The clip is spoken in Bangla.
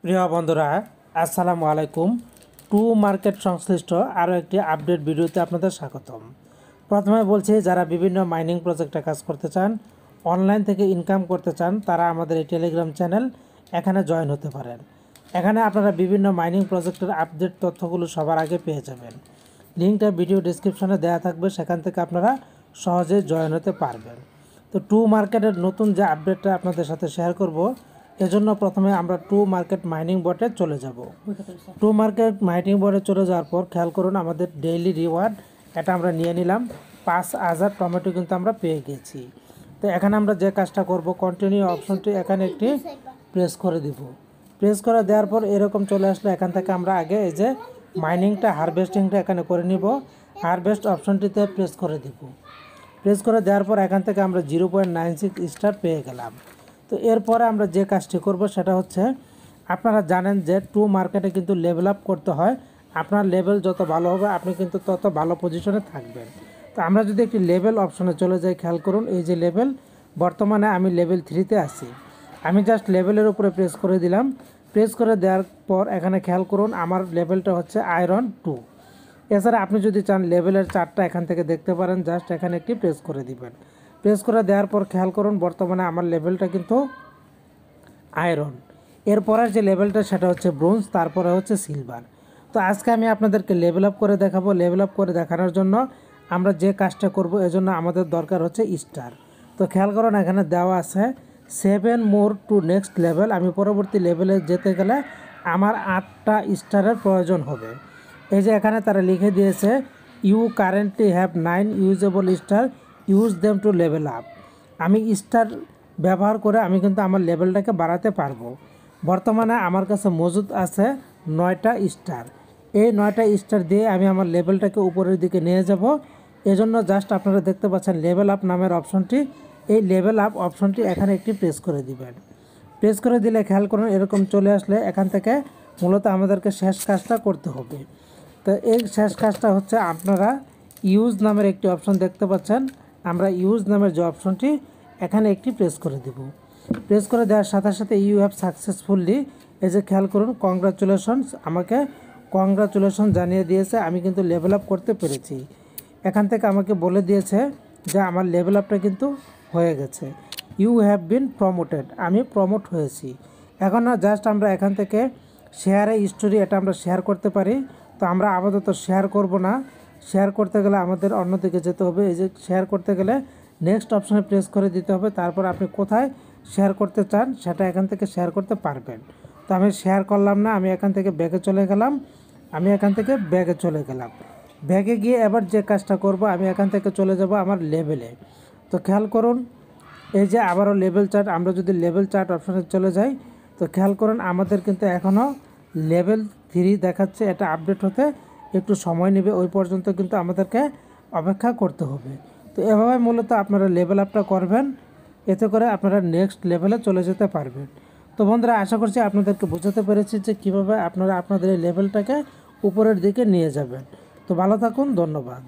প্রিয় বন্ধুরা, আসসালামু আলাইকুম। টু মার্কেট সংশ্লিষ্ট আরও একটি আপডেট ভিডিওতে আপনাদের স্বাগতম। প্রথমে বলছি, যারা বিভিন্ন মাইনিং প্রজেক্টে কাজ করতে চান, অনলাইন থেকে ইনকাম করতে চান, তারা আমাদের এই টেলিগ্রাম চ্যানেল এখানে জয়েন হতে পারেন। এখানে আপনারা বিভিন্ন মাইনিং প্রজেক্টের আপডেট তথ্যগুলো সবার আগে পেয়ে যাবেন। লিঙ্কটা ভিডিও ডিসক্রিপশনে দেওয়া থাকবে, সেখান থেকে আপনারা সহজে জয়েন হতে পারবেন। তো টু মার্কেটের নতুন যে আপডেটটা আপনাদের সাথে শেয়ার করব, এজন্য প্রথমে আমরা টু মার্কেট মাইনিং বটে চলে যাব। টু মার্কেট মাইনিং বটে চলে যাওয়ার পর খেয়াল করুন, আমাদের ডেইলি রিওয়ার্ড এটা আমরা নিয়ে নিলাম। 5,000 টমেটো কিন্তু আমরা পেয়ে গেছি। তো এখানে আমরা যে কাজটা করব, কন্টিনিউ অপশনটি এখানে একটি প্রেস করে দিব। প্রেস করে দেওয়ার পর এরকম চলে আসলে এখান থেকে আমরা আগে এই যে মাইনিংটা হারভেস্টিংটা এখানে করে নিব। হারভেস্ট অপশনটিতে প্রেস করে দিব। প্রেস করে দেওয়ার পর এখান থেকে আমরা 0.96 স্টার পেয়ে গেলাম। তো এরপরে আমরা যে কাজটি করব সেটা হচ্ছে, আপনারা জানেন যে টু মার্কেটে কিন্তু লেভেল আপ করতে হয়। আপনার লেভেল যত ভালো হবে আপনি কিন্তু তত ভালো পজিশনে থাকবেন। তো আমরা যদি একটি লেভেল অপশনে চলে যাই, খেয়াল করুন এই যে লেভেল, বর্তমানে আমি লেভেল 3-তে আছি। আমি জাস্ট লেভেলের উপরে প্রেস করে দিলাম। প্রেস করে দেওয়ার পর এখানে খেয়াল করুন আমার লেভেলটা হচ্ছে আয়রন 2। এছাড়া আপনি যদি চান লেভেলের চার্টটা এখান থেকে দেখতে পারেন, জাস্ট এখানে একটি প্রেস করে দিবেন। প্রেস করে দেওয়ার পর খেয়াল করুন বর্তমানে আমার লেভেলটা কিন্তু আয়রন। এরপরের যে লেভেলটা সেটা হচ্ছে ব্রোঞ্জ, তারপরে হচ্ছে সিলভার। তো আজকে আমি আপনাদেরকে লেভেল আপ করে দেখাবো। লেভেল আপ করে দেখানোর জন্য আমরা যে কাজটা করব, এজন্য আমাদের দরকার হচ্ছে স্টার। তো খেয়াল করুন এখানে দেওয়া আছে 7 মোর টু নেক্সট লেভেল। আমি পরবর্তী লেভেলে যেতে গেলে আমার 8টা স্টারের প্রয়োজন হবে। এই যে এখানে তারা লিখে দিয়েছে, you currently have 9 usable star, use them to level up. আমি স্টার ব্যবহার করে আমি কিন্তু আমার লেভেলটাকে বাড়াতে পারবো। বর্তমানে আমার কাছে মজুদ আছে 9টা স্টার। এই 9টা স্টার দিয়ে আমি আমার লেভেলটাকে উপরের দিকে নিয়ে যাব। এজন্য জাস্ট আপনারা দেখতে পাচ্ছেন লেভেল আপ নামের অপশনটি, এই লেভেল আপ অপশনটি এখানে একটি প্রেস করে দিবেন। প্রেস করে দিলে খেয়াল করুন এরকম চলে আসলে এখান থেকে মূলত আমাদেরকে শেষ কাজটা করতে হবে। তো এই শেষ কাজটা হচ্ছে, আপনারা ইউজ নামের একটি অপশন দেখতে পাচ্ছেন। আমরা ইউজ নামের যে অপশনটি এখানে একটি প্রেস করে দেব। প্রেস করে দেওয়ার সাথে সাথে ইউ হ্যাভ সাকসেসফুলি, এই যে খেয়াল করুন কংগ্রাচুলেশনস, আমাকে কংগ্রাচুলেশন জানিয়ে দিয়েছে, আমি কিন্তু লেভেল আপ করতে পেরেছি। এখান থেকে আমাকে বলে দিয়েছে যে আমার লেভেল আপটা কিন্তু হয়ে গেছে। ইউ হ্যাভ বিন প্রমোটেড, আমি প্রমোট হয়েছি। এখন না জাস্ট আমরা এখান থেকে শেয়ারে স্টোরি এটা আমরা শেয়ার করতে পারি। তো আমরা আপাতত শেয়ার করব না। শেয়ার করতে গেলে আমাদের অন্যদিকে যেতে হবে। এই যে শেয়ার করতে গেলে নেক্সট অপশানে প্রেস করে দিতে হবে। তারপর আপনি কোথায় শেয়ার করতে চান সেটা এখান থেকে শেয়ার করতে পারবেন। তো আমি শেয়ার করলাম না, আমি এখান থেকে ব্যাগে চলে গেলাম। ব্যাগে গিয়ে এবার যে কাজটা করব, আমি এখান থেকে চলে যাব আমার লেভেলে। তো খেয়াল করুন এই যে আবারও লেভেল চার্ট, আমরা যদি লেভেল চার্ট অপশানে চলে যাই, তো খেয়াল করুন আমাদের কিন্তু এখনও লেভেল 3 দেখাচ্ছে। এটা আপডেট হতে একটু সময় নেবে, ওই পর্যন্ত কিন্তু আমাদেরকে অপেক্ষা করতে হবে। তো এভাবে মূলত আপনারা লেভেল আপটা করবেন, এতে করে আপনারা নেক্সট লেভেলে চলে যেতে পারবেন। তো বন্ধুরা, আশা করছি আপনাদেরকে বোঝাতে পেরেছি যে কীভাবে আপনারা আপনাদের এই লেভেলটাকে উপরের দিকে নিয়ে যাবেন। তো ভালো থাকুন, ধন্যবাদ।